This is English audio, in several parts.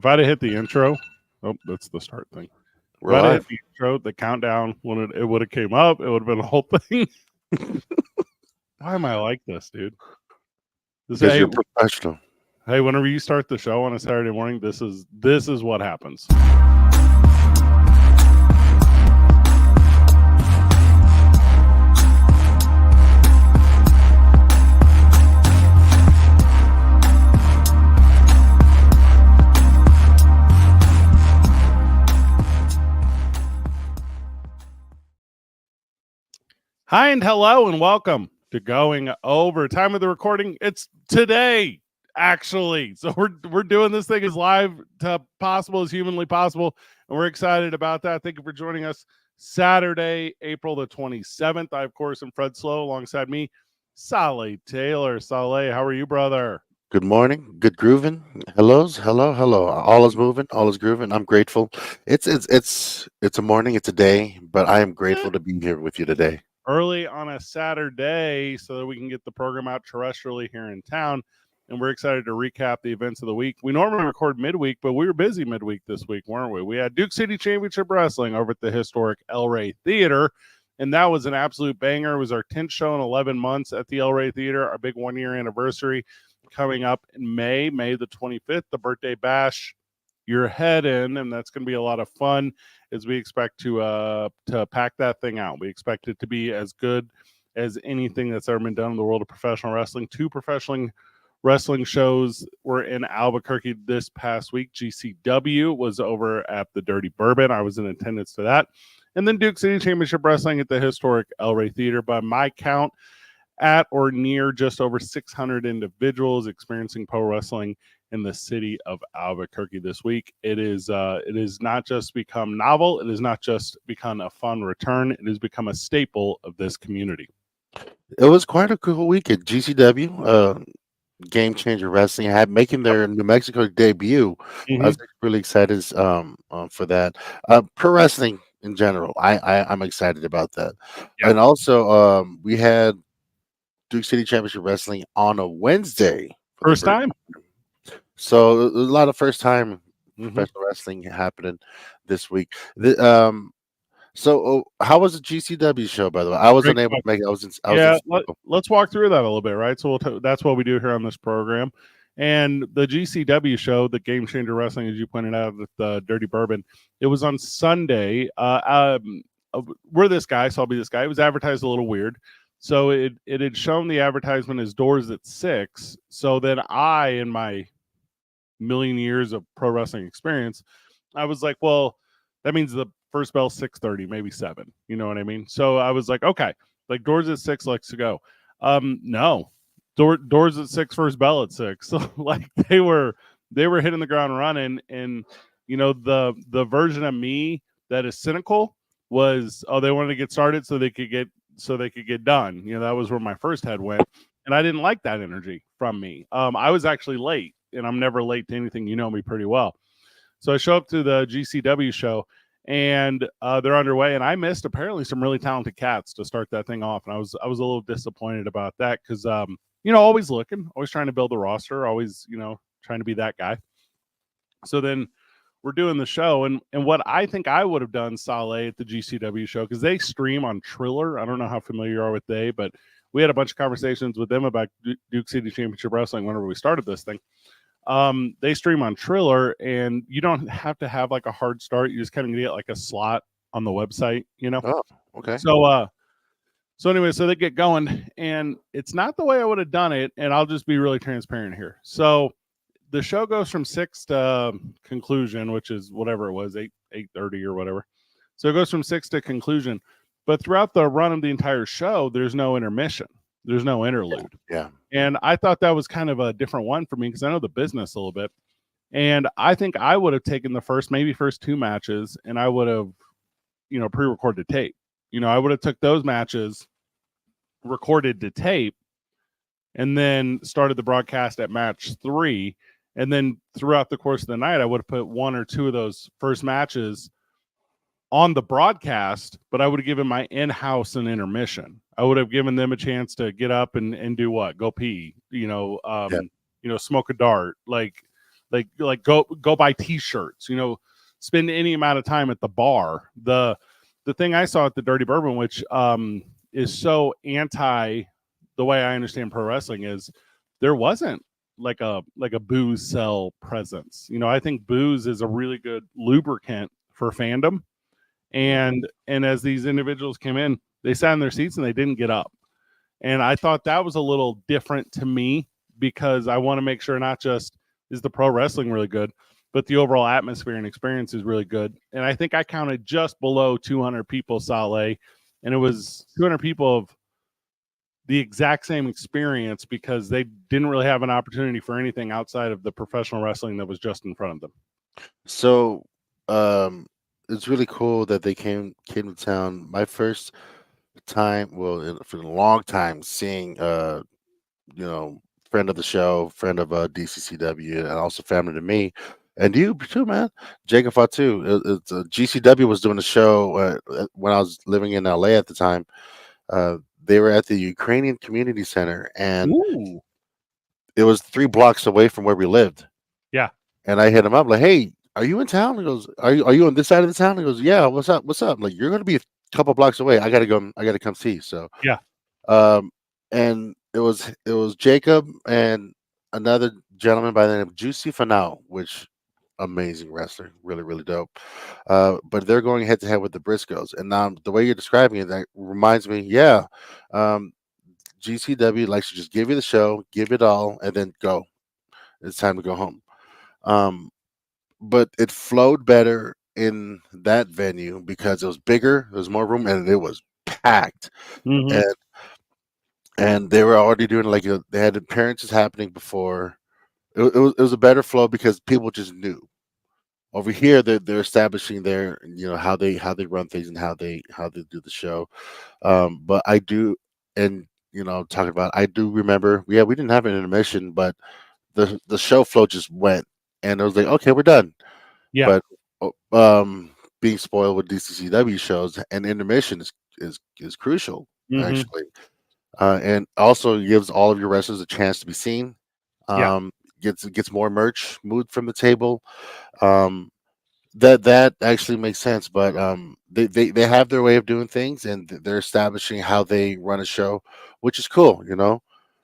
If I'd have hit the intro, oh, that's the start thing. If I'd have hit the intro, the countdown, when it would have came up, it would have been a whole thing. Why am I like this, dude? Because you're professional. Hey, whenever you start the show on a Saturday morning, this is what happens. Hi and hello and welcome to Going Over. Time of the recording, it's today, actually. So we're doing this thing as live to possible as humanly possible, and we're excited about that. Thank you for joining us Saturday, April the 27th. I, of course, am Fred Slow alongside me, Saleh Taylor. Saleh, how are you, brother? Good morning. Good grooving. Hello. All is moving. All is grooving. I'm grateful. It's a morning. It's a day, but I am grateful to be here with you today. Early on a Saturday so that we can get the program out terrestrially here in town. And we're excited to recap the events of the week. We normally record midweek, but we were busy midweek this week, weren't we? We had Duke City Championship Wrestling over at the historic El Rey Theater, and that was an absolute banger. It was our 10th show in 11 months at the El Rey Theater, our big one-year anniversary coming up in May the 25th, the birthday bash. You're heading, and that's going to be a lot of fun as we expect to pack that thing out. We expect it to be as good as anything that's ever been done in the world of professional wrestling. 2 professional wrestling shows were in Albuquerque this past week. DCCW was over at the Dirty Bourbon. I was in attendance to that. And then Duke City Championship Wrestling at the historic El Rey Theater. By my count, at or near just over 600 individuals experiencing pro wrestling in the city of Albuquerque this week. It is not just become novel. It has not just become a fun return. It has become a staple of this community. It was quite a cool week at GCW. Game Changer Wrestling making their New Mexico debut. Mm-hmm. I was really excited for that. Pro wrestling in general, I'm excited about that. Yeah. And also, we had Duke City Championship Wrestling on a Wednesday. First time. So a lot of first time professional wrestling happening this week. So how was the GCW show, by the way? I wasn't able to make it. Let's walk through that a little bit, right? So that's what we do here on this program. And the GCW show, the Game Changer Wrestling, as you pointed out, with the Dirty Bourbon, it was on Sunday. We're this guy, so I'll be this guy. It was advertised a little weird. So it had shown the advertisement as doors at 6. So then I, in my million years of pro wrestling experience, I was like, well, that means the first bell 6:30, maybe 7. You know what I mean? So I was like, okay, like doors at 6, let's go. No, doors at 6, first bell at 6. So like they were hitting the ground running, and you know the version of me that is cynical was, oh, they wanted to get started so they could get done. You know, that was where my first head went, and I didn't like that energy from me. I was actually late, and I'm never late to anything. You know me pretty well. So I show up to the GCW show, and they're underway, and I missed apparently some really talented cats to start that thing off, and I was a little disappointed about that because you know, always looking, always trying to build a roster, always, you know, trying to be that guy. So then we're doing the show, and what I think I would have done, Saleh, at the GCW show, because they stream on Triller. I don't know how familiar you are with they, but we had a bunch of conversations with them about Duke City Championship Wrestling whenever we started this thing. They stream on Triller, and you don't have to have like a hard start. You just kind of get like a slot on the website, you know? Oh, okay. So anyway, so they get going, and it's not the way I would have done it, and I'll just be really transparent here. So the show goes from 6 to conclusion, which is whatever it was, 8:30 or whatever. So it goes from 6 to conclusion. But throughout the run of the entire show, there's no intermission. There's no interlude. Yeah. And I thought that was kind of a different one for me because I know the business a little bit. And I think I would have taken the first 2 matches, and I would have, you know, pre-recorded tape. You know, I would have took those matches, recorded to tape, and then started the broadcast at match 3. And then throughout the course of the night, I would have put 1 or 2 of those first matches on the broadcast, but I would have given my in-house an intermission. I would have given them a chance to get up and do what? Go pee, you know, smoke a dart, like Like go buy T-shirts. Spend any amount of time at the bar. The thing I saw at the Dirty Bourbon, which is so anti the way I understand pro wrestling, is there wasn't like a booze sell presence. I think booze is a really good lubricant for fandom. And as these individuals came in, they sat in their seats and they didn't get up. And I thought that was a little different to me, because I want to make sure not just is the pro wrestling really good, but the overall atmosphere and experience is really good. And I think I counted just below 200 people, Saleh, and it was 200 people of the exact same experience, because they didn't really have an opportunity for anything outside of the professional wrestling that was just in front of them. So it's really cool that they came to town. My first time, well, for a long time, seeing friend of the show, friend of DCCW, and also family to me, and you too, man. Jacob Fatu. GCW was doing a show when I was living in LA at the time. They were at the Ukrainian Community Center, and Ooh. it was 3 blocks away from where we lived. Yeah. And I hit him up like, "Hey, are you in town?" He goes, "Are you on this side of the town?" He goes, "Yeah. What's up? What's up?" I'm like, "You're going to be a couple blocks away. I got to go. I got to come see." So Yeah. And it was Jacob and another gentleman by the name of Juicy Fanao, which amazing wrestler, really really dope. But they're going head to head with the Briscoes, and now the way you're describing it, that reminds me, yeah, GCW likes to just give you the show, give it all, and then go. It's time to go home. But it flowed better in that venue because it was bigger, there was more room, and it was packed. Mm-hmm. And they were already doing they had appearances happening before. It was a better flow because people just knew. Over here, they're establishing their how they run things and how they do the show. But I do, and talking about, I do remember. Yeah, we didn't have an intermission, but the show flow just went, and it was like, okay, we're done. Yeah. But being spoiled with DCCW shows, and intermission is crucial, Mm-hmm. actually. And also gives all of your wrestlers a chance to be seen. Gets more merch moved from the table. That actually makes sense, but they have their way of doing things, and they're establishing how they run a show, which is cool.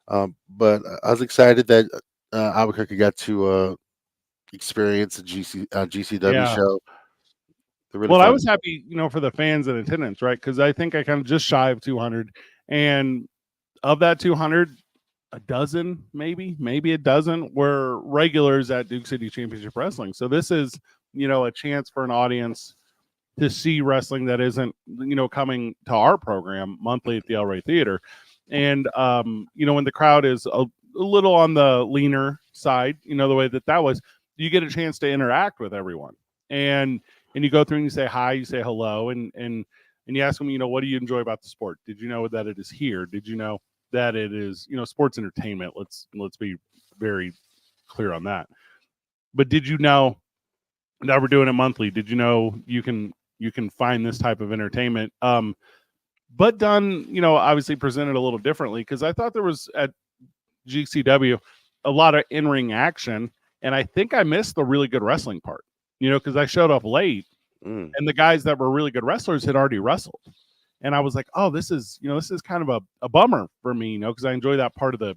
But I was excited that Albuquerque got to experience a GCW show. They're really Well, fun. I was happy, for the fans in attendance, right? Because I think I kind of just shy of 200, and of that 200, a dozen, maybe a dozen, were regulars at Duke City Championship Wrestling. So this is, a chance for an audience to see wrestling that isn't, coming to our program monthly at the El Rey Theater. And, when the crowd is a little on the leaner side, the way that was, you get a chance to interact with everyone. And you go through and you say hi, you say hello, and you ask them, what do you enjoy about the sport? Did you know that it is here? Did you know that it is, sports entertainment? Let's be very clear on that. But did you know that we're doing it monthly? Did you know you can find this type of entertainment? But done, obviously presented a little differently, because I thought there was at GCW a lot of in-ring action, and I think I missed the really good wrestling part, because I showed up late, and the guys that were really good wrestlers had already wrestled. And I was like, oh, this is kind of a bummer for me, because I enjoy that part of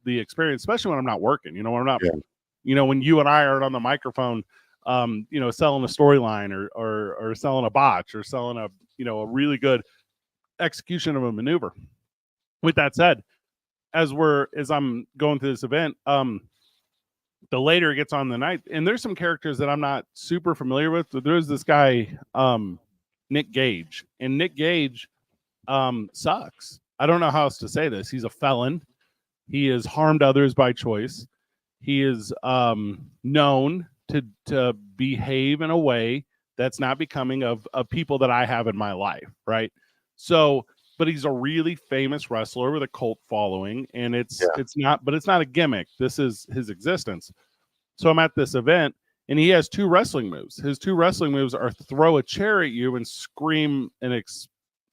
the experience, especially when I'm not working, when I'm not, when you and I are on the microphone, selling a storyline or selling a botch or selling a really good execution of a maneuver. With that said, as I'm going through this event, the later it gets on the night, and there's some characters that I'm not super familiar with. But there's this guy, Nick Gage, and Nick Gage sucks. I don't know how else to say this. He's a felon. He has harmed others by choice. He is known to behave in a way that's not becoming of people that I have in my life, right? So, but he's a really famous wrestler with a cult following, and it's not a gimmick. This is his existence. So I'm at this event, and he has 2 wrestling moves. His 2 wrestling moves are throw a chair at you and scream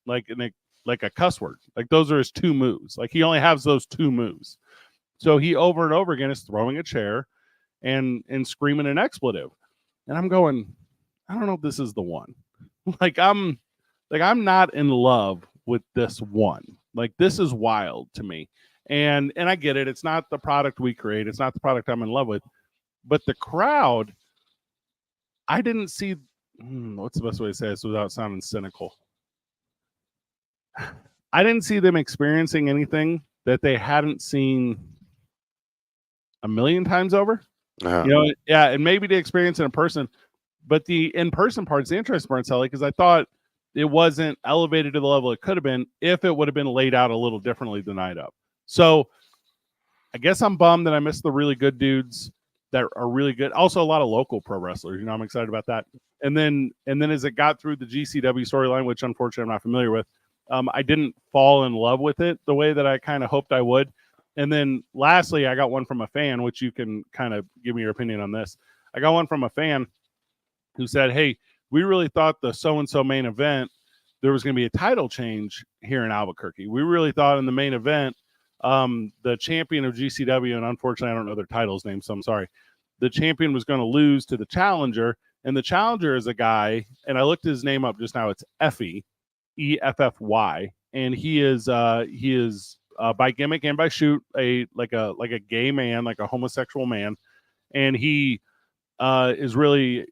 like a cuss word. Like, those are his 2 moves. Like, he only has those 2 moves. So he over and over again is throwing a chair and screaming an expletive. And I'm going, I don't know if this is the one. like I'm I'm not in love with this one. Like this is wild to me. And I get it. It's not the product we create. It's not the product I'm in love with. But the crowd, I didn't see what's the best way to say this without sounding cynical? I didn't see them experiencing anything that they hadn't seen a million times over. Uh-huh. You know, yeah, and maybe to experience it in person, but the in-person part is the interesting part, Sally, because I thought it wasn't elevated to the level it could have been if it would have been laid out a little differently the night of. So I guess I'm bummed that I missed the really good dudes that are really good. Also, a lot of local pro wrestlers. You know, I'm excited about that. And then as it got through the GCW storyline, which unfortunately I'm not familiar with, I didn't fall in love with it the way that I kind of hoped I would. And then lastly, I got one from a fan, which you can kind of give me your opinion on this. I got one from a fan who said, "Hey, we really thought the so-and-so main event, there was going to be a title change here in Albuquerque. We really thought in the main event, the champion of GCW, and unfortunately I don't know their titles names, so I'm sorry, the champion was going to lose to the challenger, and the challenger is a guy, and I looked his name up just now, it's Effy, Effy, and he is by gimmick and by shoot a gay man, like a homosexual man, and he is really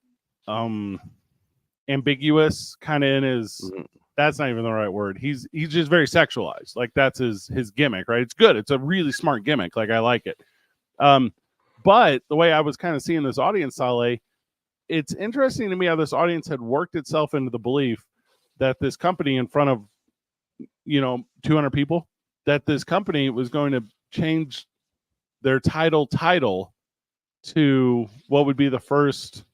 ambiguous kind of in his that's not even the right word. He's just very sexualized. Like that's his gimmick, right? It's good. It's a really smart gimmick. Like I like it. But the way I was kind of seeing this audience, Saleh, it's interesting to me how this audience had worked itself into the belief that this company in front of 200 people, that this company was going to change their title to what would be the first,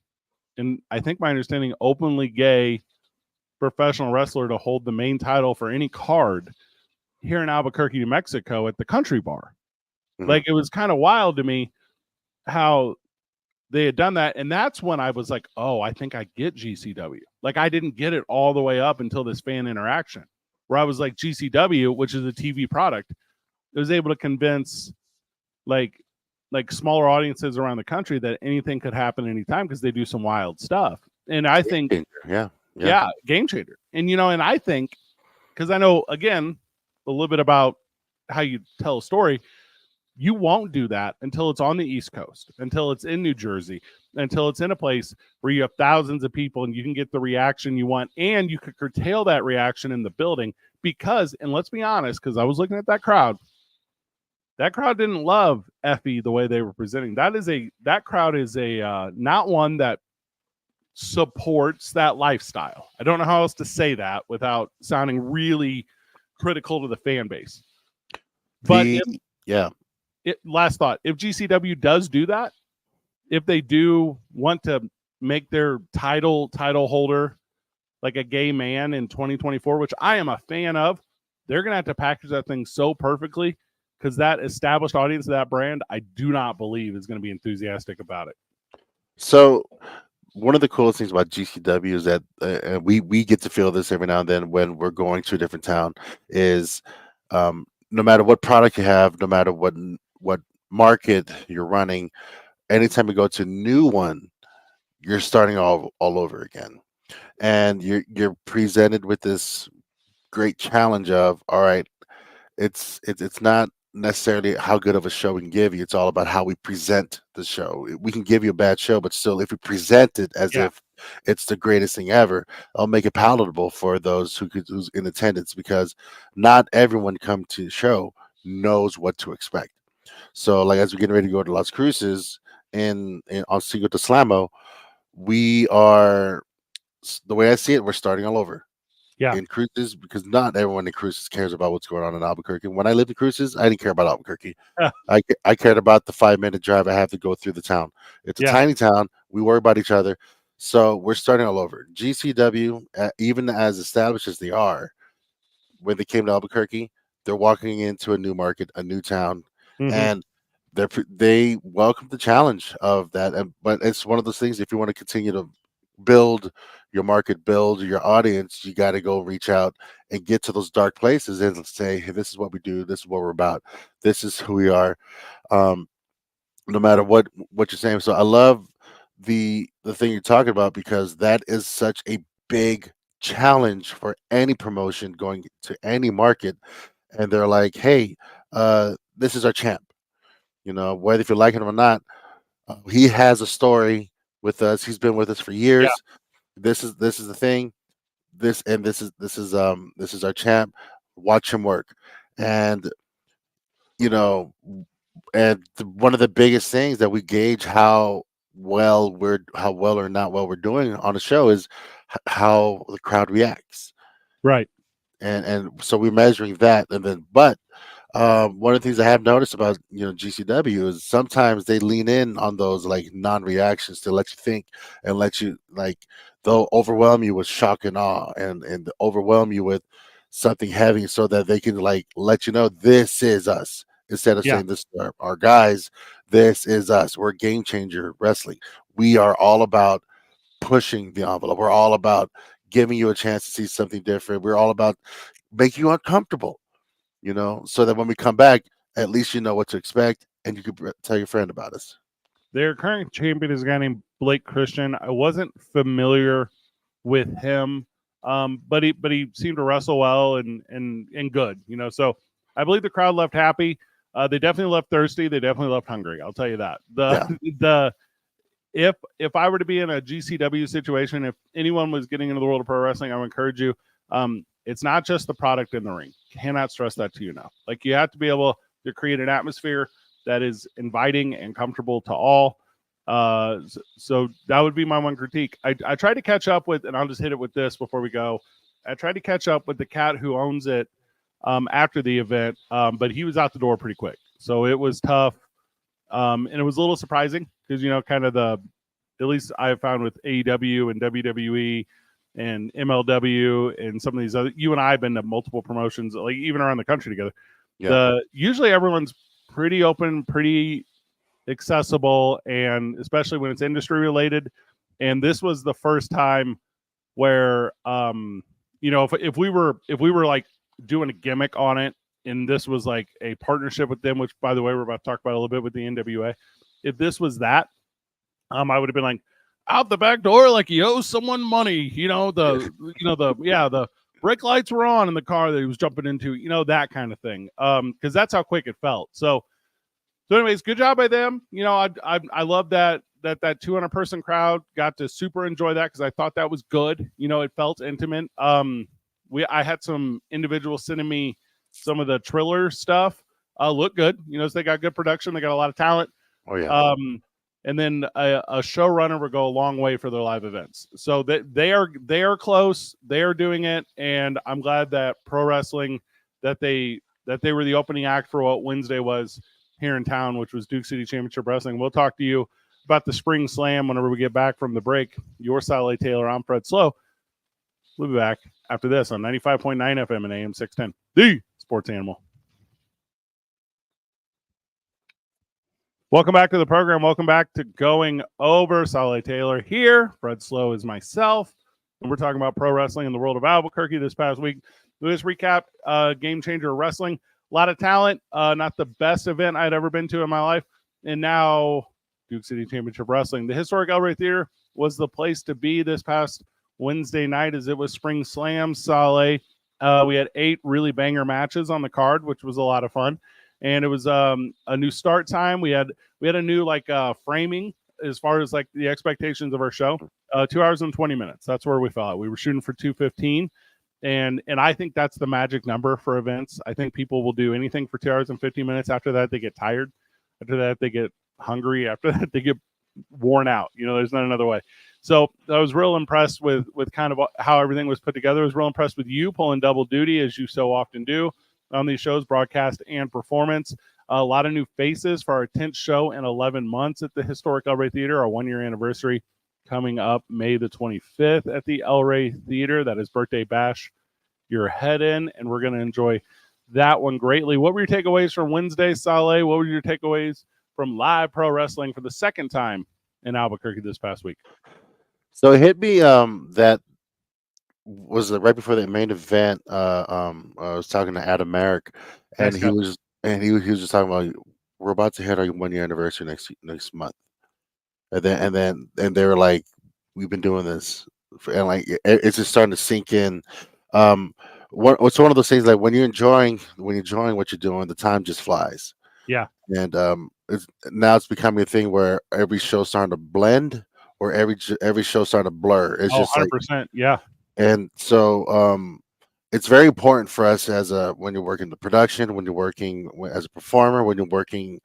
and I think my understanding, openly gay professional wrestler to hold the main title for any card here in Albuquerque, New Mexico at the Country Bar. Mm-hmm. Like it was kind of wild to me how they had done that. And that's when I was like, oh, I think I get GCW. Like I didn't get it all the way up until this fan interaction where I was like, GCW, which is a TV product, was able to convince like smaller audiences around the country that anything could happen anytime because they do some wild stuff. And I think, yeah, game changer. And, and I think, because I know, again, a little bit about how you tell a story, you won't do that until it's on the East Coast, until it's in New Jersey, until it's in a place where you have thousands of people and you can get the reaction you want, and you could curtail that reaction in the building because, and let's be honest, because I was looking at that crowd didn't love Effy the way they were presenting. That crowd is not one that supports that lifestyle. I don't know how else to say that without sounding really critical to the fan base. But last thought, if GCW does do that, if they do want to make their title holder like a gay man in 2024, which I am a fan of, they're going to have to package that thing so perfectly because that established audience of that brand, I do not believe is going to be enthusiastic about it. So one of the coolest things about GCW is that we get to feel this every now and then when we're going to a different town is no matter what product you have, no matter what market you're running, anytime you go to a new one, you're starting all over again. And you're presented with this great challenge of, all right, it's not necessarily how good of a show we can give you. It's all about how we present the show. We can give you a bad show, but still, if we present it as if it's the greatest thing ever, I'll make it palatable for those who's in attendance, because not everyone come to the show knows what to expect. So, like as we're getting ready to go to Las Cruces and on Cinco de Slamo, we are, the way I see it, we're starting all over. In Cruces, because not everyone in Cruces cares about what's going on in Albuquerque. When I lived in Cruces, I didn't care about Albuquerque. I cared about the 5-minute drive I have to go through the town. It's a tiny town. We worry about each other. So we're starting all over. GCW, even as established as they are, when they came to Albuquerque, they're walking into a new market, a new town, and they welcome the challenge of that. But it's one of those things, if you want to continue to build your market, build your audience, you got to go reach out and get to those dark places and say, hey, this is what we do, this is what we're about, this is who we are. no matter what you're saying. So I love the thing you're talking about because that is such a big challenge for any promotion going to any market, and they're like, hey, this is our champ. You know, whether if you like him or not, he has a story with us. He's been with us for Yeah, years. This is the thing. This is our champ. Watch him work, and you know, one of the biggest things that we gauge how well or not well we're doing on the show is how the crowd reacts, right. and so we're measuring that, and then but one of the things I have noticed about GCW is sometimes they lean in on those like non-reactions to let you think and let you like they'll overwhelm you with shock and awe and overwhelm you with something heavy so that they can like let you know this is us instead of Yeah, saying this to our guys, this is us, we're game changer wrestling, we are all about pushing the envelope, we're all about giving you a chance to see something different, we're all about making you uncomfortable, so that when we come back, at least you know what to expect and you can tell your friend about us. their current champion is a guy named Blake Christian. I wasn't familiar with him, but he seemed to wrestle well and good. So I believe the crowd left happy. They definitely left thirsty. They definitely left hungry. I'll tell you that. The Yeah, the if I were to be in a GCW situation, if anyone was getting into the world of pro wrestling, I would encourage you. It's not just the product in the ring. Cannot stress that to you enough. Like you have to be able to create an atmosphere that is inviting and comfortable to all. So that would be my one critique. I tried to catch up with, and I'll just hit it with this before we go. I tried to catch up with the cat who owns it after the event, but he was out the door pretty quick. So it was tough. And it was a little surprising because, kind of at least I have found with AEW and WWE and MLW and some of these other, you and I have been to multiple promotions, like even around the country together. yeah. Usually everyone's pretty open, pretty accessible, and especially when it's industry related. And this was the first time where, if we were like doing a gimmick on it, and this was like a partnership with them, which by the way we're about to talk about a little bit with the NWA. If this was that, I would have been like out the back door like he owes someone money. The brake lights were on in the car that he was jumping into. That kind of thing. Because that's how quick it felt. So anyways, good job by them. I love that 200 person crowd got to super enjoy that because I thought that was good. It felt intimate. I had some individuals sending me some of the Triller stuff. Look good. So they got good production. They got a lot of talent. Oh yeah. And then a showrunner would go a long way for their live events. So they are close. They are doing it, and I'm glad that pro wrestling that they were the opening act for what Wednesday was here in town, which was Duke City Championship Wrestling. We'll talk to you about the Spring Slam whenever we get back from the break. Your Sally Taylor, I'm Fred Slow. We'll be back after this on 95.9 FM and AM 610, the Sports Animal. Welcome back to the program. Welcome back to Going Over. Sally Taylor here. Fred Slow is myself. And we're talking about pro wrestling in the world of Albuquerque this past week. Let's recap Game Changer Wrestling. A lot of talent. Not the best event I'd ever been to in my life. And now Duke City Championship Wrestling. The historic El Rey Theater was the place to be this past Wednesday night as it was Spring Slam. Sale. We had 8 really banger matches on the card, which was a lot of fun. And it was a new start time. We had a new framing as far as like the expectations of our show. 2 hours and 20 minutes. That's where we fell. We were shooting for 2:15. And I think that's the magic number for events. I think people will do anything for 2 hours and 15 minutes. After that, they get tired. After that, they get hungry. After that, they get worn out. There's not another way. So I was real impressed with kind of how everything was put together. I was real impressed with you pulling double duty as you so often do on these shows, broadcast and performance. A lot of new faces for our 10th show in 11 months at the historic El Rey Theater, our 1-year anniversary coming up May the 25th at the El Rey Theater. That is Birthday Bash. Your head in, and we're going to enjoy that one greatly. What were your takeaways from Wednesday, Saleh? What were your takeaways from live pro wrestling for the second time in Albuquerque this past week? So it hit me that was right before the main event. I was talking to Adam Merrick, and Nice he guy. was and he was just talking about we're about to hit our 1 year anniversary next month, and they were like, we've been doing this, and like it's just starting to sink in. Um, it's one of those things like when you're enjoying what you're doing, the time just flies. Yeah. And now it's becoming a thing where every show's starting to blend, or every show's starting to blur. It's Oh, just like, 100%. Yeah. and so it's very important for us as a when you're working the production, when you're working as a performer, when you're working,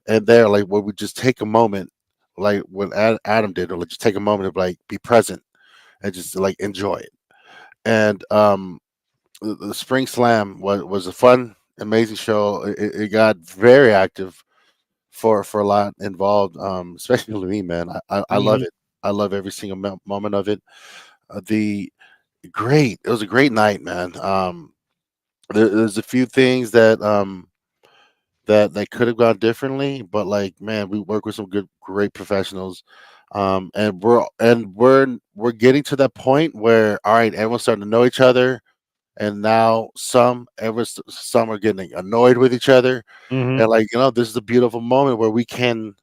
and there like when we just take a moment, like what Adam did, or like just take a moment to like be present and just like enjoy it. And the Spring Slam was a fun, amazing show. It got very active for a lot involved, especially me, man. I love Mhm. it. I love every single moment of it. The great, it was a great night, man. There's a few things that could have gone differently, but like, man, we work with some great professionals, and we're getting to that point where, all right, everyone's starting to know each other, and now some are getting annoyed with each other, Mhm. and like, this is a beautiful moment where we can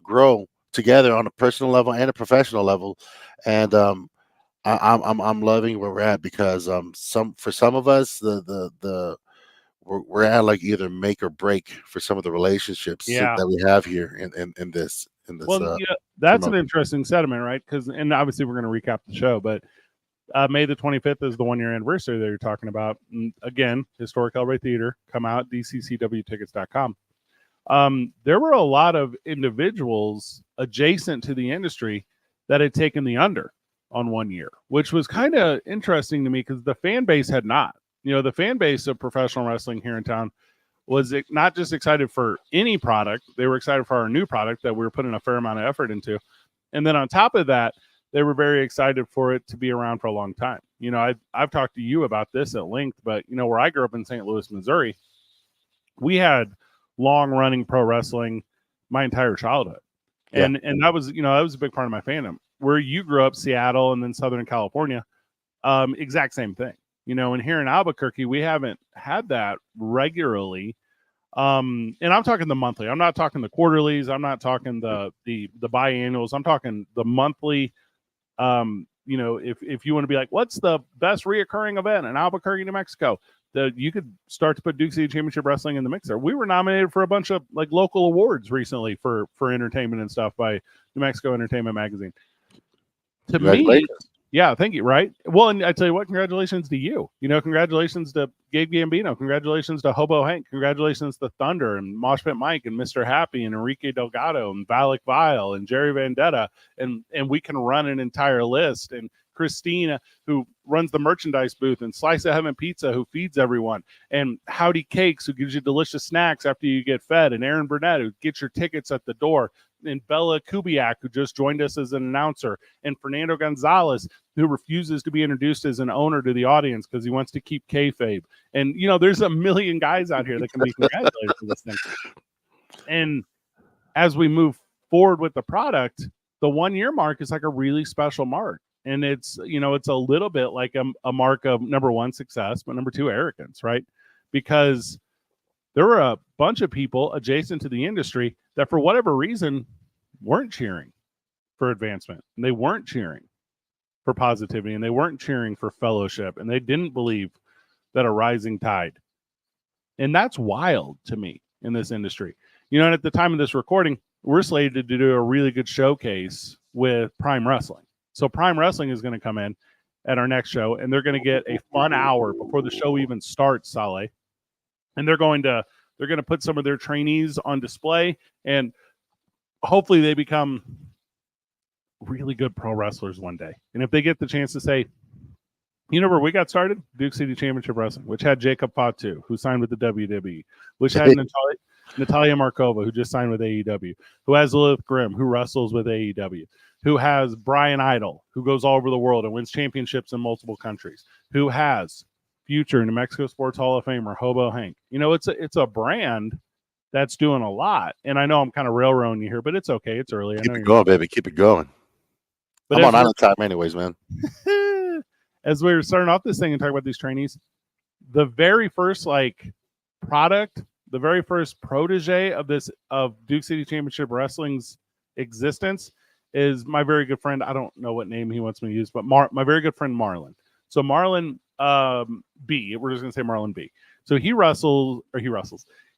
grow together on a personal level and a professional level, and I'm loving where we're at, because some of us, we're at like either make or break for some of the relationships Yeah. that we have here in this Well, yeah, that's an promotion. interesting sentiment, right? Because, and obviously we're going to recap the show, but May the 25th is the 1 year anniversary that you're talking about. And again, Historic El Rey Theater, come out, DCCWtickets.com. There were a lot of individuals adjacent to the industry that had taken the under on 1 year, which was kind of interesting to me because the fan base had not. The fan base of professional wrestling here in town was not just excited for any product, they were excited for our new product that we were putting a fair amount of effort into. And then on top of that, they were very excited for it to be around for a long time. I've talked to you about this at length, but where I grew up in St. Louis, Missouri, we had long running pro wrestling my entire childhood. Yeah, And that was a big part of my fandom. Where you grew up, Seattle and then Southern California, exact same thing. And here in Albuquerque, we haven't had that regularly. And I'm talking the monthly. I'm not talking the quarterlies. I'm not talking the biannuals. I'm talking the monthly. If you want to be like, what's the best reoccurring event in Albuquerque, New Mexico? You could start to put Duke City Championship Wrestling in the mixer. We were nominated for a bunch of like local awards recently for entertainment and stuff by New Mexico Entertainment Magazine. To me, congratulations. yeah, thank you. Right. Well, and I tell you what, congratulations to you. Congratulations to Gabe Gambino. Congratulations to Hobo Hank. Congratulations to Thunder and Mosh Pit Mike and Mr. Happy and Enrique Delgado and Valak Vile and Jerry Vendetta. And we can run an entire list. And Christina, who runs the merchandise booth, and Slice of Heaven Pizza, who feeds everyone, and Howdy Cakes, who gives you delicious snacks after you get fed, and Aaron Burnett, who gets your tickets at the door, and Bella Kubiak, who just joined us as an announcer, and Fernando Gonzalez, who refuses to be introduced as an owner to the audience because he wants to keep kayfabe. And, there's a million guys out here that can be congratulated for this thing. And as we move forward with the product, the 1 year mark is like a really special mark. And it's a little bit like a mark of, number one, success, but number two, arrogance, right? Because there were a bunch of people adjacent to the industry that, for whatever reason, weren't cheering for advancement. And they weren't cheering for positivity, and they weren't cheering for fellowship, and they didn't believe that a rising tide. And that's wild to me in this industry. And at the time of this recording, we're slated to do a really good showcase with Prime Wrestling. So Prime Wrestling is going to come in at our next show, and they're going to get a fun hour before the show even starts, Saleh. And they're going to put some of their trainees on display, and hopefully they become really good pro wrestlers one day. And if they get the chance to say, where we got started? Duke City Championship Wrestling, which had Jacob Fatu, who signed with the WWE, which had Natalia Markova, who just signed with AEW, who has Lilith Grimm, who wrestles with AEW, who has Brian Idol, who goes all over the world and wins championships in multiple countries, who has future New Mexico Sports Hall of Famer Hobo Hank. It's a brand that's doing a lot. And I know I'm kind of railroading you here, but it's okay. It's early. Keep it going, baby. Keep it going. But I'm on island time anyways, man. As we were starting off this thing and talking about these trainees, the very first product the very first protege of Duke City Championship Wrestling's existence is my very good friend. I don't know what name he wants me to use, but my very good friend Marlon. So Marlon B, we're just gonna say Marlon B. So he wrestles.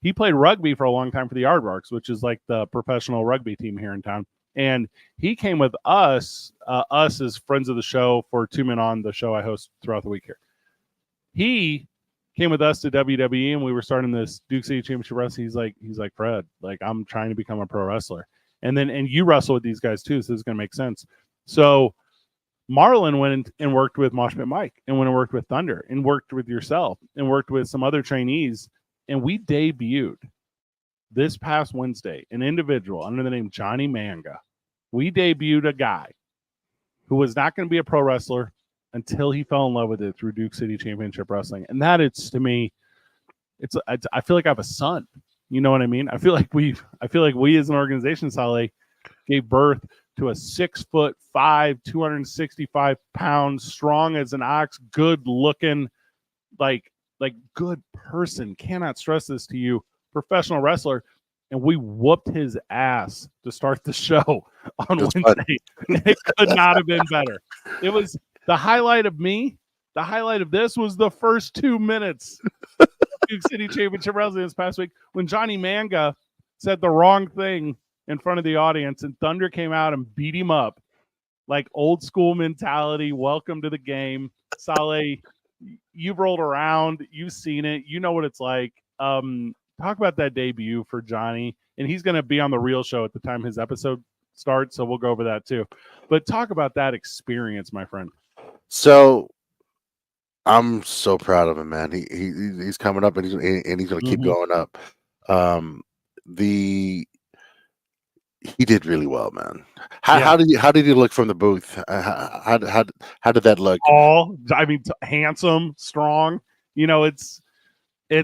He played rugby for a long time for the Aardvarks, which is like the professional rugby team here in town. And he came with us as friends of the show for 2 Men On, the show I host throughout the week here. He came with us to WWE, and we were starting this Duke City Championship Wrestling. He's like, Fred, like, I'm trying to become a pro wrestler. And you wrestle with these guys too, so this is going to make sense. So Marlon went and worked with Mosh Pit Mike, and went and worked with Thunder, and worked with yourself, and worked with some other trainees. And we debuted this past Wednesday an individual under the name Johnny Manga. We debuted a guy who was not going to be a pro wrestler until he fell in love with it through Duke City Championship Wrestling. And that is, to me, I feel like I have a son. You know what I mean? I feel like we as an organization, Saleh, gave birth to a 6'5", 265-pound, strong as an ox, good looking, like good person. Cannot stress this to you. Professional wrestler. And we whooped his ass to start the show on Wednesday. It could not have been better. It was the highlight of me. The highlight of this was the first 2 minutes of Duke City Championship Wrestling this past week when Johnny Manga said the wrong thing in front of the audience, and Thunder came out and beat him up. Like old school mentality. Welcome to the game. Saleh, you've rolled around. You've seen it. You know what it's like. Talk about that debut for Johnny, and he's going to be on the Real Show at the time his episode starts, so we'll go over that too. But talk about that experience, my friend. So I'm so proud of him, man. He's coming up, and he's going to keep going up. He did really well, man. How did he look from the booth? How did that look? Handsome, strong. You know, it's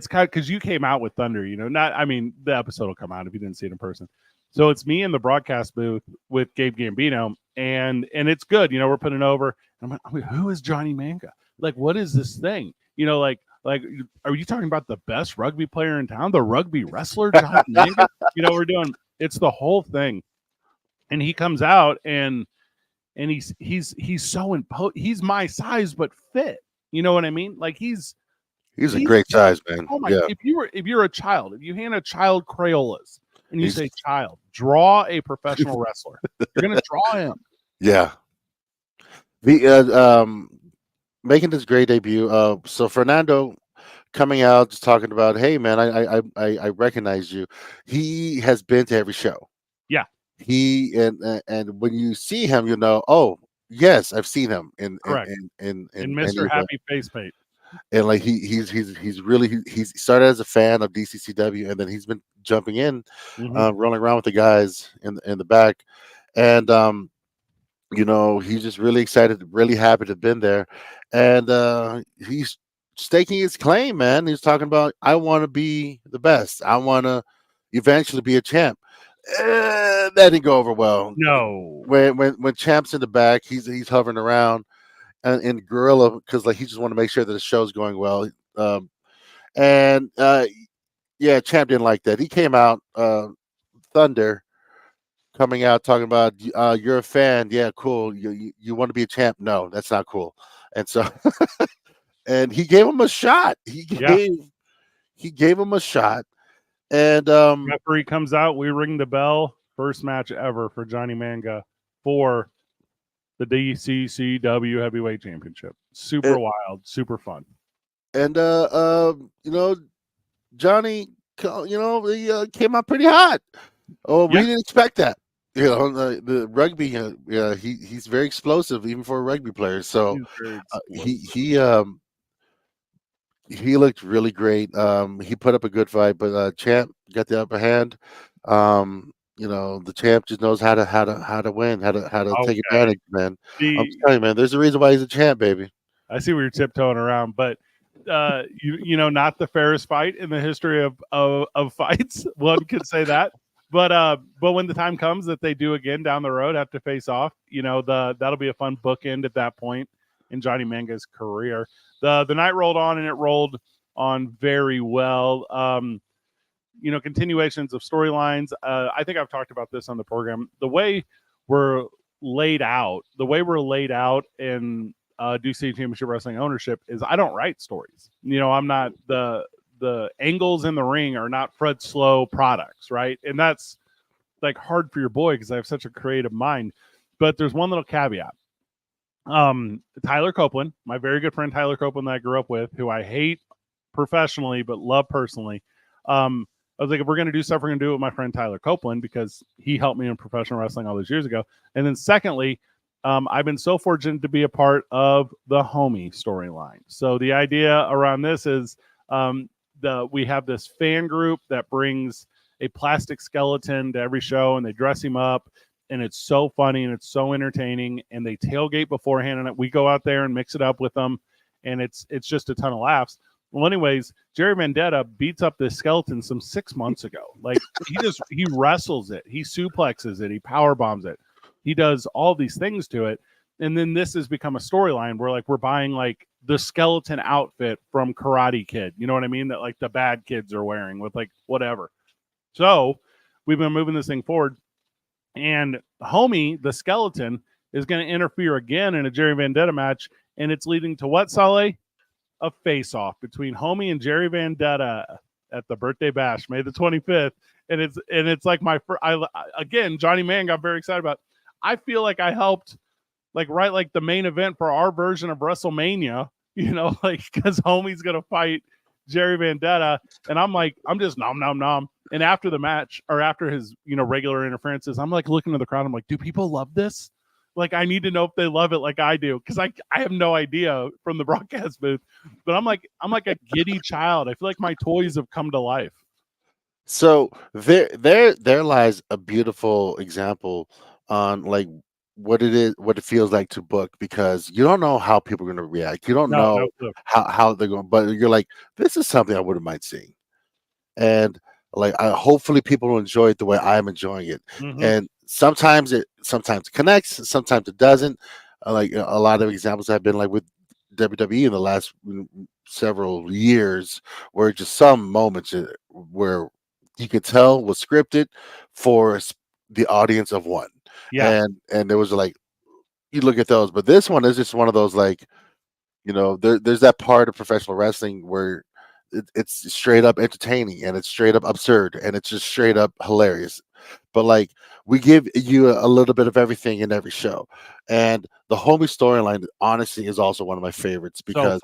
kind of because you came out with Thunder. You know, the episode will come out if you didn't see it in person. So it's me in the broadcast booth with Gabe Gambino, and it's good. You know, we're putting it over. I'm like, who is Johnny Manga? Like, what is this thing? You know, like, are you talking about the best rugby player in town, the rugby wrestler, Johnny Manga? You know, it's the whole thing. And he comes out and he's so he's my size but fit. You know what I mean? Like he's a great size, man. Oh my! Yeah. If you're a child, if you hand a child Crayolas and you say, "Child, draw a professional wrestler," you're gonna draw him. Yeah. The making this great debut. So Fernando coming out just talking about, hey man, I recognize you. He has been to every show. Yeah. He and when you see him, you know, oh yes, I've seen him in Mr. Happy Face Paint. And like he's started as a fan of DCCW, and then he's been jumping in, rolling around with the guys in the back, and you know, he's just really excited, really happy to have been there, and he's staking his claim, man. He's talking about, I want to be the best. I want to eventually be a champ. That didn't go over well. No. When Champ's in the back, he's hovering around. And in Gorilla, because like he just want to make sure that the show's going well, yeah, Champ didn't like that. He came out, Thunder, coming out talking about, you're a fan, yeah, cool. You want to be a champ? No, that's not cool. And so, and he gave him a shot. He gave him a shot, and referee comes out. We ring the bell. First match ever for Johnny Manga for the DCCW Heavyweight Championship. Super wild, super fun. And you know, Johnny, you know, he came out pretty hot. Oh, we didn't expect that. You know, the rugby, he's very explosive even for a rugby player. So he looked really great. He put up a good fight, but Champ got the upper hand. You know, the Champ just knows how to win, how to take advantage, man. I'm telling you, man, there's a reason why he's a champ, baby. I see where you're tiptoeing around, but you know, not the fairest fight in the history of fights. One could say that. But when the time comes that they do again down the road, have to face off, you know, that'll be a fun bookend at that point in Johnny Manga's career. The night rolled on, and it rolled on very well. continuations of storylines. I think I've talked about this on the program. We're the way we're laid out in DC Championship Wrestling ownership is I don't write stories. I'm not the angles in the ring are not Fred Slow products, right? And that's like hard for your boy because I have such a creative mind. But there's one little caveat. Tyler Copeland, my very good friend Tyler Copeland that I grew up with, who I hate professionally but love personally. I was like, if we're going to do stuff, we're going to do it with my friend Tyler Copeland because he helped me in professional wrestling all those years ago. And then secondly, I've been so fortunate to be a part of the Homie storyline. So the idea around this is we have this fan group that brings a plastic skeleton to every show and they dress him up. And it's so funny and it's so entertaining. And they tailgate beforehand and we go out there and mix it up with them. And it's just a ton of laughs. Well, anyways, Jerry Vendetta beats up this skeleton some 6 months ago. Like he wrestles it, he suplexes it, he power bombs it, he does all these things to it, and then this has become a storyline where like we're buying like the skeleton outfit from Karate Kid. You know what I mean? That like the bad kids are wearing with like whatever. So we've been moving this thing forward, and Homie, the skeleton, is going to interfere again in a Jerry Vendetta match, and it's leading to what, Saleh? A face-off between Homie and Jerry Vendetta at the birthday bash, May the 25th, and it's like again, Johnny Mann got very excited about it. I feel like I helped write like the main event for our version of WrestleMania, like because Homie's gonna fight Jerry Vendetta, and I'm just nom nom nom. And after the match or after his regular interferences, I'm like looking to the crowd. I'm like, do people love this? Like, I need to know if they love it like I do, because I have no idea from the broadcast booth. But I'm like a giddy child. I feel like my toys have come to life. So there lies a beautiful example on like what it feels like to book, because you don't know how people are going to react. You don't know how they're going, but you're like, this is something I wouldn't mind seeing, and like hopefully people will enjoy it the way I'm enjoying it. Mm-hmm. And sometimes it connects, sometimes it doesn't. Like a lot of examples have been like with WWE in the last several years, where just some moments where you could tell was scripted for the audience of one. Yeah. And there was like, you look at those, but this one is just one of those, like, there's that part of professional wrestling where it's straight up entertaining and it's straight up absurd and it's just straight up hilarious. But like, we give you a little bit of everything in every show. And the Homie storyline, honestly, is also one of my favorites because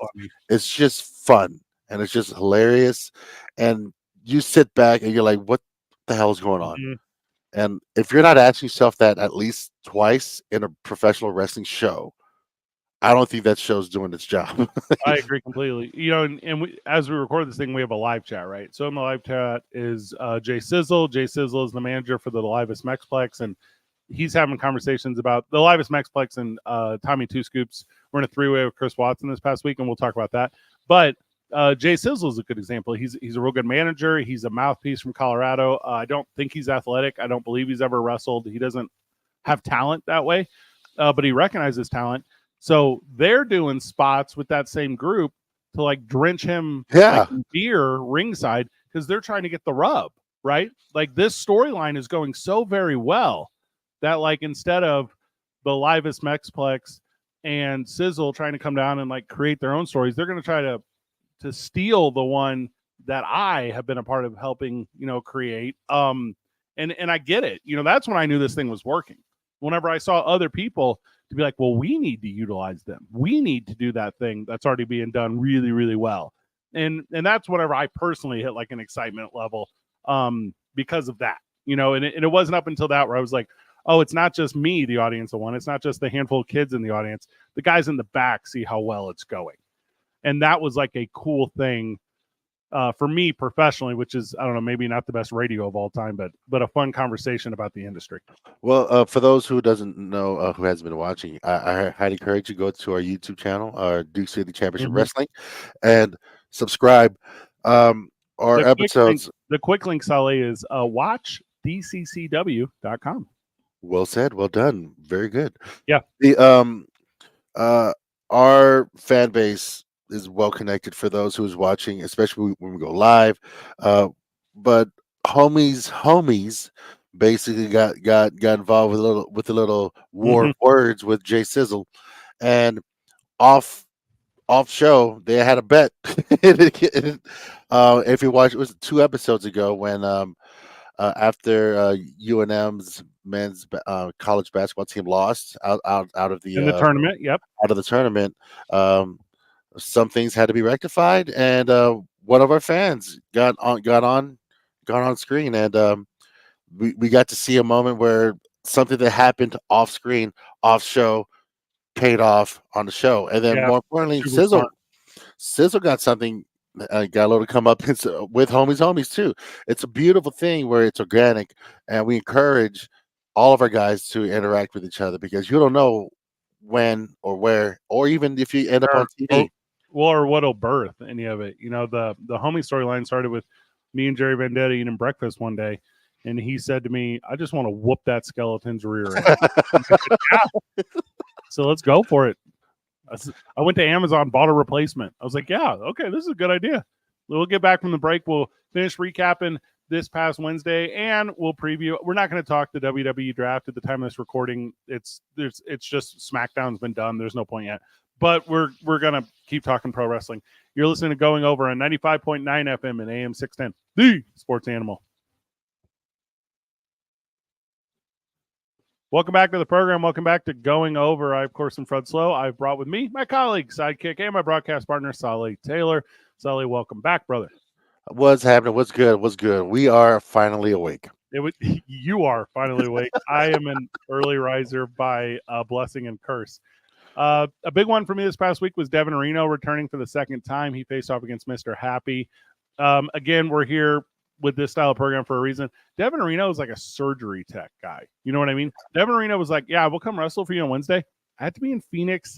it's just fun and it's just hilarious. And you sit back and you're like, what the hell is going on? Mm-hmm. And if you're not asking yourself that at least twice in a professional wrestling show, I don't think that show's doing its job. I agree completely. And as we record this thing, we have a live chat, right? So in the live chat is Jay Sizzle. Jay Sizzle is the manager for the Livest Mexplex, and he's having conversations about the Livest Mexplex and Tommy Two Scoops. We're in a three-way with Chris Watson this past week, and we'll talk about that. But Jay Sizzle is a good example. He's a real good manager. He's a mouthpiece from Colorado. I don't think he's athletic. I don't believe he's ever wrestled. He doesn't have talent that way, but he recognizes talent. So they're doing spots with that same group to like drench him in beer ringside because they're trying to get the rub, right? Like this storyline is going so very well that like instead of the Livest Mexplex and Sizzle trying to come down and like create their own stories, they're going to try to steal the one that I have been a part of helping, create. And I get it. That's when I knew this thing was working. Whenever I saw other people to be like, well, we need to utilize them. We need to do that thing that's already being done really, really well. And that's whenever I personally hit like an excitement level because of that, and it wasn't up until that where I was like, oh, it's not just me, the audience of one. It's not just the handful of kids in the audience. The guys in the back see how well it's going. And that was like a cool thing for me professionally, which is, I don't know, maybe not the best radio of all time, but a fun conversation about the industry. Well, for those who doesn't know, who hasn't been watching, I highly encourage you to go to our YouTube channel, our Duke City Championship Wrestling, and subscribe. Our episodes. The quick link, Saleh, is watch DCCW.com. Well said. Well done. Very good. Yeah. The our fan base is well connected for those who's watching, especially when we go live. But homies basically got involved with a little war Hmm. of words with Jay Sizzle, and off off show they had a bet. If you watch, it was 2 episodes ago when after UNM's men's college basketball team lost In the tournament, yep. out of the tournament. Um, some things had to be rectified, and one of our fans got on screen, and we got to see a moment where something that happened off screen, off show, paid off on the show, and then Yeah, more importantly, super smart. Sizzle got something. Got a little to come up with homies too. It's a beautiful thing where it's organic, and we encourage all of our guys to interact with each other because you don't know when or where, or even if you end up on Or, TV. or what'll birth any of it. The homie storyline started with me and Jerry Vendetta eating breakfast one day, and he said to me, "I just want to whoop that skeleton's rear end." And I said, "Yeah, so let's go for it." I went to Amazon, bought a replacement. I was like, "Yeah, okay, this is a good idea." We'll get back from the break. We'll finish recapping this past Wednesday, and we'll preview. We're not going to talk the WWE draft at the time of this recording. It's just SmackDown's been done. There's no point yet. But we're gonna keep talking pro wrestling. You're listening to Going Over on 95.9 FM and AM 610, the Sports Animal. Welcome back to the program. Welcome back to Going Over. I, of course, am Fred Slow. I've brought with me my colleague, sidekick, and my broadcast partner, Solly Taylor. Solly, welcome back, brother. What's happening? What's good? What's good? We are finally awake. You are finally awake. I am an early riser by blessing and curse. A big one for me this past week was Devin Reno returning for the second time. He faced off against Mr. Happy. Again, we're here with this style of program for a reason. Devin Reno is like a surgery tech guy. You know what I mean? Devin Reno was like, "Yeah, we'll come wrestle for you on Wednesday." I had to be in Phoenix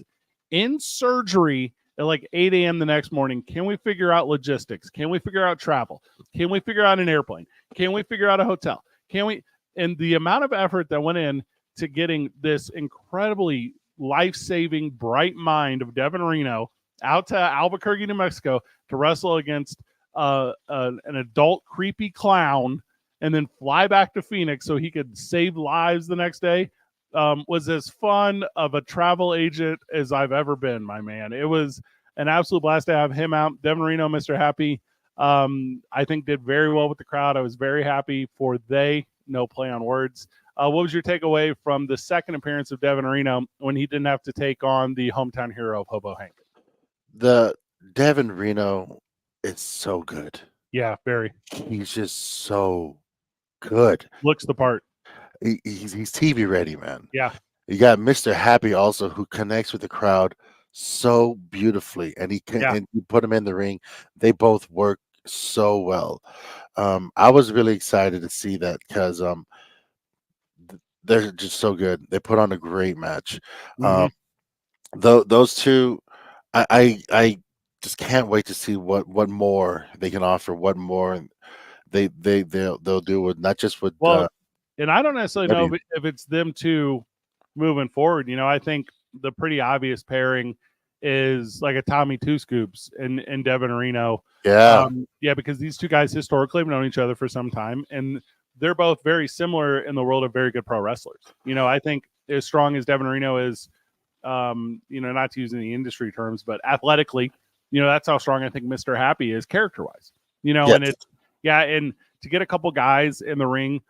in surgery at like 8 a.m. the next morning. Can we figure out logistics? Can we figure out travel? Can we figure out an airplane? Can we figure out a hotel? Can we? And the amount of effort that went in to getting this incredibly life-saving, bright mind of Devin Reno out to Albuquerque, New Mexico to wrestle against an adult creepy clown and then fly back to Phoenix so he could save lives the next day was as fun of a travel agent as I've ever been, my man. It was an absolute blast to have him out. Devin Reno, Mr. Happy, I think did very well with the crowd. I was very happy for no play on words. What was your takeaway from the second appearance of Devin Reno when he didn't have to take on the hometown hero of Hobo Hank? The Devin Reno is so good. Yeah, very. He's just so good. Looks the part. He's TV ready, man. Yeah. You got Mr. Happy also who connects with the crowd so beautifully, and and you put him in the ring. They both work so well. I was really excited to see that because they're just so good. They put on a great match. Those two, I just can't wait to see what more they can offer. What more they'll do with not just with. And I don't necessarily know if it's them two moving forward. I think the pretty obvious pairing is like a Tommy Two Scoops and Devin Reno. Yeah. Because these two guys historically have known each other for some time, and they're both very similar in the world of very good pro wrestlers. I think as strong as Devin Reno is, not to use any industry terms, but athletically, that's how strong I think Mr. Happy is character-wise. Yes. And and to get a couple guys in the ring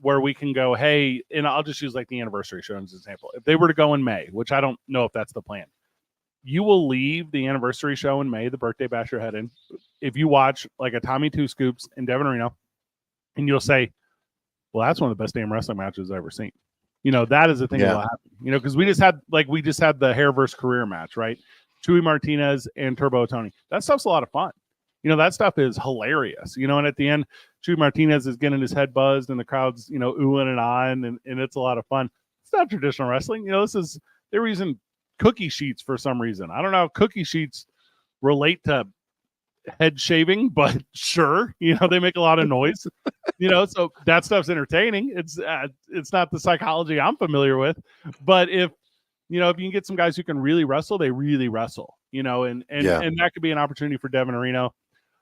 where we can go, hey, and I'll just use like the anniversary show as an example. If they were to go in May, which I don't know if that's the plan, you will leave the anniversary show in May, the birthday bash you're heading, if you watch like a Tommy Two Scoops and Devin Reno, and you'll say, well, that's one of the best damn wrestling matches I've ever seen. That is the thing that will happen. Because we just had the hair versus career match, right? Chewy Martinez and Turbo Tony. That stuff's a lot of fun. That stuff is hilarious. And at the end, Chewy Martinez is getting his head buzzed and the crowd's, oohing and ahhing, and it's a lot of fun. It's not traditional wrestling. They were using cookie sheets for some reason. I don't know how cookie sheets relate to head shaving, but sure, they make a lot of noise. So that stuff's entertaining. It's not the psychology I'm familiar with, but if you can get some guys who can really wrestle, they really wrestle. And that could be an opportunity for Devin Reno.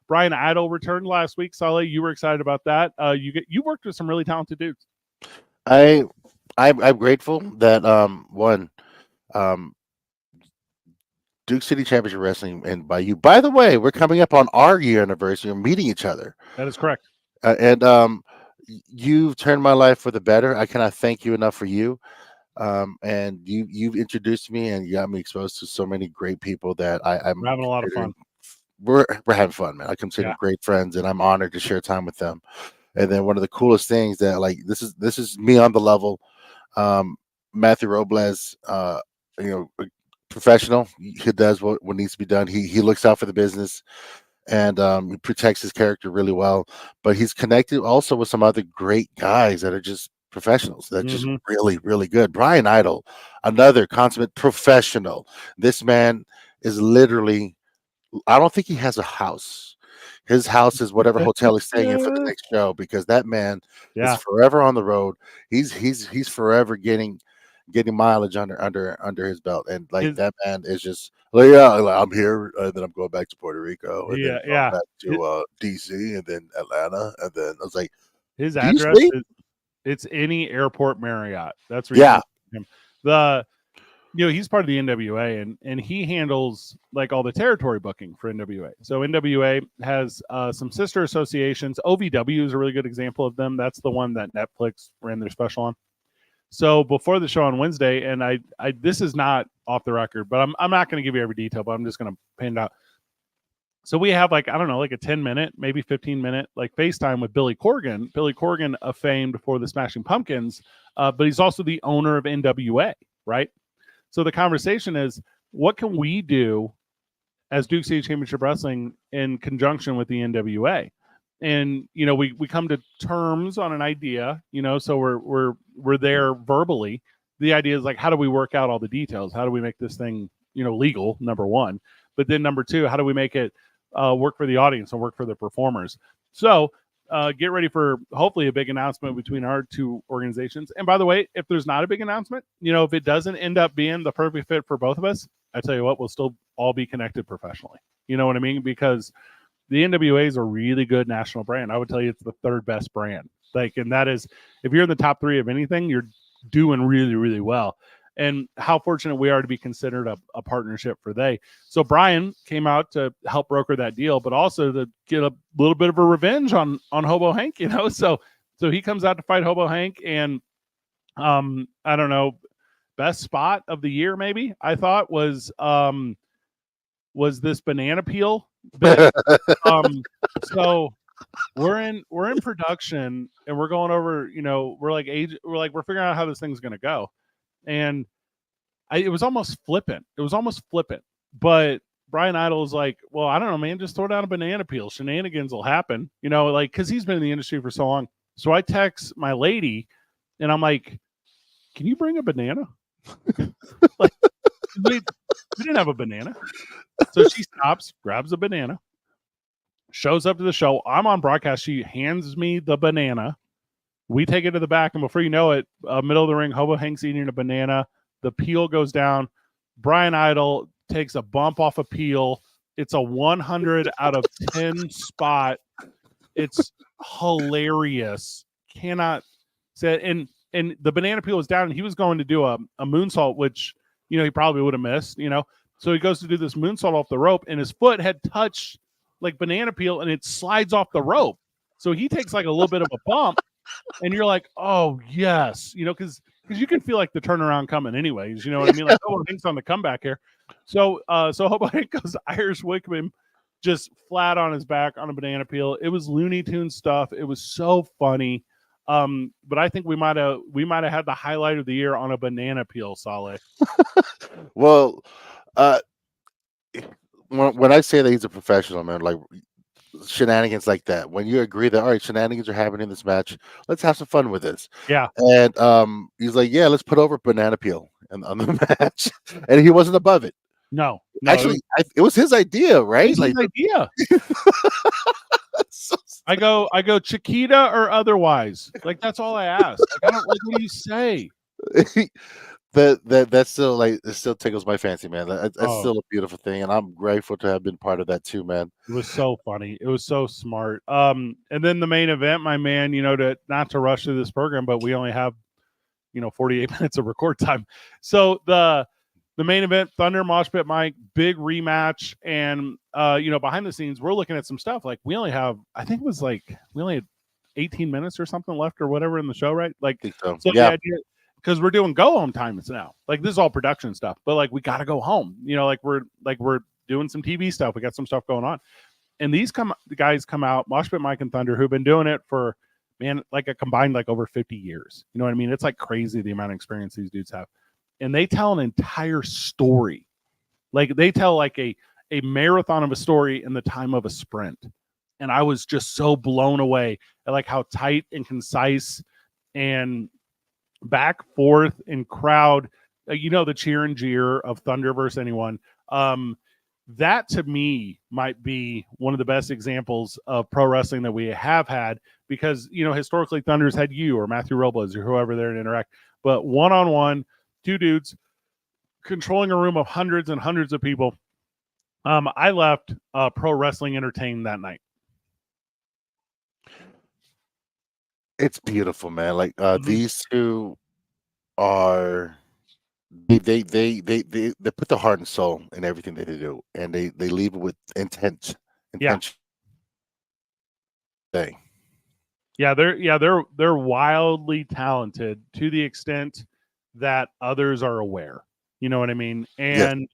Brian Idol returned last week. Sully, you were excited about that. You worked with some really talented dudes. I'm grateful that one um Duke City Championship Wrestling, and by the way, we're coming up on our year anniversary of meeting each other. That is correct. And you've turned my life for the better. I cannot thank you enough for you. And you've introduced me and you got me exposed to so many great people that I'm We're having a lot of fun. We're having fun, man. I consider Yeah. them great friends, and I'm honored to share time with them. And then one of the coolest things that, like, this is me on the level. Matthew Robles, professional. He does what needs to be done. He looks out for the business, and he protects his character really well. But he's connected also with some other great guys that are just professionals. That's just really, really good. Brian Idol, another consummate professional. This man is literally, I don't think he has a house. His house is whatever hotel he's staying in for the next show, because that man is forever on the road. He's forever getting mileage under his belt, and like that man is just like, I'm here, and then I'm going back to Puerto Rico, and then going back to DC, and then Atlanta, and then I was like, his address is, it's any airport Marriott. That's where him. He's part of the NWA, and he handles like all the territory booking for NWA. So NWA has some sister associations. OVW is a really good example of them. That's the one that Netflix ran their special on. So before the show on Wednesday, and I this is not off the record, but I'm not going to give you every detail, but I'm just going to pan it out. So we have like, I don't know, like a 10-minute, maybe 15-minute like FaceTime with Billy Corgan. Billy Corgan, famed for the Smashing Pumpkins, but he's also the owner of NWA, right? So the conversation is, what can we do as Duke City Championship Wrestling in conjunction with the NWA? And we come to terms on an idea, so we're there verbally. The idea is like, how do we work out all the details? How do we make this thing legal, number one? But then number two, how do we make it work for the audience and work for the performers? So get ready for hopefully a big announcement between our two organizations. And by the way, if there's not a big announcement, if it doesn't end up being the perfect fit for both of us, I tell you what, we'll still all be connected professionally. You know what I mean? Because the NWA is a really good national brand. I would tell you it's the third best brand. And that is, if you're in the top three of anything, you're doing really, really well. And how fortunate we are to be considered a partnership for they. So Brian came out to help broker that deal, but also to get a little bit of a revenge on Hobo Hank, So he comes out to fight Hobo Hank, and I don't know, best spot of the year maybe I thought was this banana peel bit. So we're in production, and we're going over, we're figuring out how this thing's gonna go. And it was almost flippant. But Brian Idol is like, well, I don't know, man, just throw down a banana peel. Shenanigans will happen, because he's been in the industry for so long. So I text my lady, and I'm like, can you bring a banana? Like, we didn't have a banana. So she stops, grabs a banana, shows up to the show. I'm on broadcast. She hands me the banana. We take it to the back, and before you know it, middle of the ring, Hobo Hank's eating a banana. The peel goes down. Brian Idol takes a bump off a peel. It's a 100 out of 10 spot. It's hilarious. Cannot say. And the banana peel was down, and he was going to do a moonsault, which he probably would have missed. So he goes to do this moonsault off the rope, and his foot had touched like banana peel, and it slides off the rope. So he takes like a little bit of a bump. And you're like, oh, yes, because you can feel like the turnaround coming anyways. You know what I mean? Like, Hobo Hank's on the comeback here. So Hobo Hank goes Irish whip him just flat on his back on a banana peel. It was Looney Tunes stuff. It was so funny. But I think we might have had the highlight of the year on a banana peel, Saleh. Well, when I say that he's a professional, man, like, shenanigans like that, when you agree that, all right, shenanigans are happening in this match, let's have some fun with this. Yeah. And he's like, yeah, let's put over banana peel on the match. And he wasn't above it. No, actually, it was his idea, right? His idea. I go Chiquita or otherwise. Like, that's all I ask. Like, I don't like, what do you say? that still like it still tickles my fancy, man. That's Oh, still a beautiful thing, and I'm grateful to have been part of that too, man. it was so funny. It was so smart. And then the main event, my man, to not to rush through this program, but we only have 48 minutes of record time. So the main event, Thunder Mosh Pit Mike, big rematch, and behind the scenes, we're looking at some stuff. Like we only have, I think it was like we only had 18 minutes or something left or whatever in the show, right? Like, I think so. so Yeah. the idea, because we're doing go home times now. Like this is all production stuff, but like we got to go home. Like we're doing some TV stuff. We got some stuff going on, and the guys come out, Mosh Pit Mike and Thunder, who've been doing it for like a combined like over 50 years. You know what I mean? It's like crazy the amount of experience these dudes have, and they tell an entire story. Like they tell like a marathon of a story in the time of a sprint. And I was just so blown away at like how tight and concise and back forth and crowd, the cheer and jeer of Thunder versus anyone. That to me might be one of the best examples of pro wrestling that we have had, because historically Thunder's had you or Matthew Robles or whoever there to interact, but one-on-one, two dudes controlling a room of hundreds and hundreds of people. I left pro wrestling entertained that night. It's beautiful, man. Like these two are they put the heart and soul in everything that they do, and they leave it with intention. Yeah, they're wildly talented to the extent that others are aware. You know what I mean? And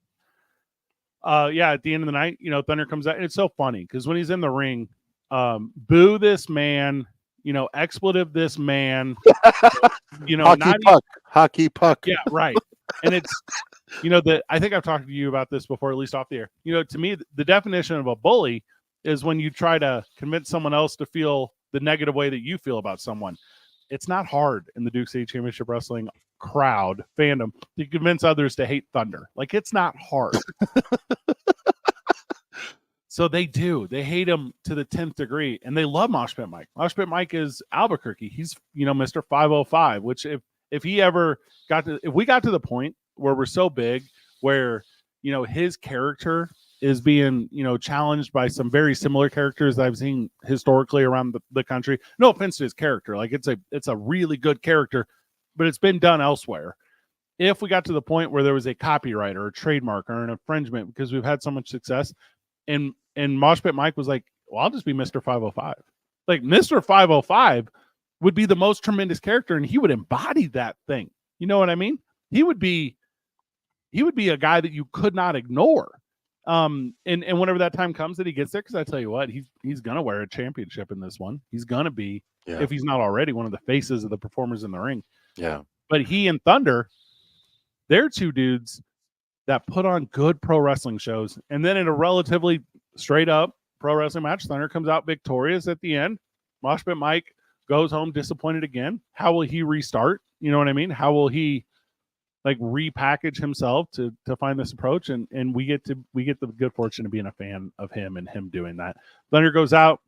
at the end of the night, Thunder comes out, and it's so funny because when he's in the ring, boo this man, expletive this man, hockey puck. Yeah, right. And it's, I think I've talked to you about this before, at least off the air. To me, the definition of a bully is when you try to convince someone else to feel the negative way that you feel about someone. It's not hard in the Duke City Championship Wrestling crowd fandom to convince others to hate Thunder. Like it's not hard. So they hate him to the 10th degree, and they love Mosh Pit Mike. Mosh Pit Mike is Albuquerque. He's Mr. 505, which if we got to the point where we're so big where his character is being challenged by some very similar characters that I've seen historically around the country. No offense to his character, like it's a really good character, but it's been done elsewhere. If we got to the point where there was a copyright or a trademark or an infringement, because we've had so much success, and Mosh Pit Mike was like, well, I'll just be Mr. 505. Like Mr. 505 would be the most tremendous character, and he would embody that thing. You know what I mean? He would be a guy that you could not ignore. And whenever that time comes that he gets there, because I tell you what, he's gonna wear a championship in this one. He's gonna be, if he's not already, one of the faces of the performers in the ring. Yeah. But he and Thunder, they're two dudes that put on good pro wrestling shows, and then in a relatively straight up pro wrestling match, Thunder comes out victorious at the end. Mosh Pit Mike goes home disappointed again. How will he restart? You know what I mean? How will he like repackage himself to find this approach? And we get the good fortune of being a fan of him and him doing that. Thunder goes out,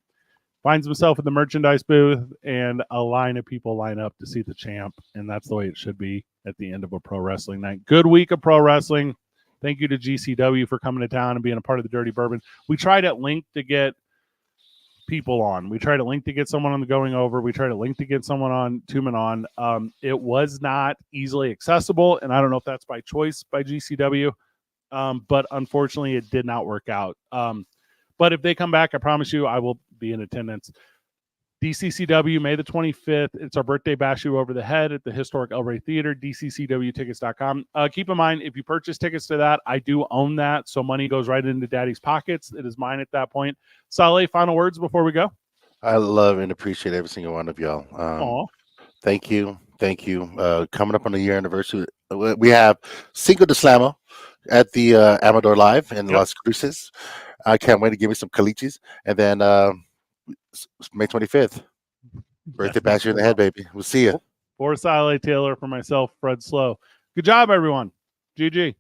finds himself in the merchandise booth, and a line of people line up to see the champ. And that's the way it should be at the end of a pro wrestling night. Good week of pro wrestling. Thank you to GCW for coming to town and being a part of the Dirty Bourbon. We tried at length to get people on. We tried at length to get someone on the Going Over. We tried at length to get someone on Tumen on. It was not easily accessible, and I don't know if that's by choice by GCW, but unfortunately it did not work out. But if they come back, I promise you I will be in attendance. DCCW, May the 25th. It's our birthday bash you over the head at the historic El Rey Theater, dccwtickets.com. Keep in mind, if you purchase tickets to that, I do own that, so money goes right into Daddy's pockets. It is mine at that point. Saleh, final words before we go? I love and appreciate every single one of y'all. Thank you. Coming up on the year anniversary, we have Cinco de Slammer at the Amador Live in Las Cruces. I can't wait to give me some caliches. And then May 25th, birthday bash you in the head, baby. We'll see you. For Saleh Taylor, for myself, Fred Slow. Good job, everyone. GG.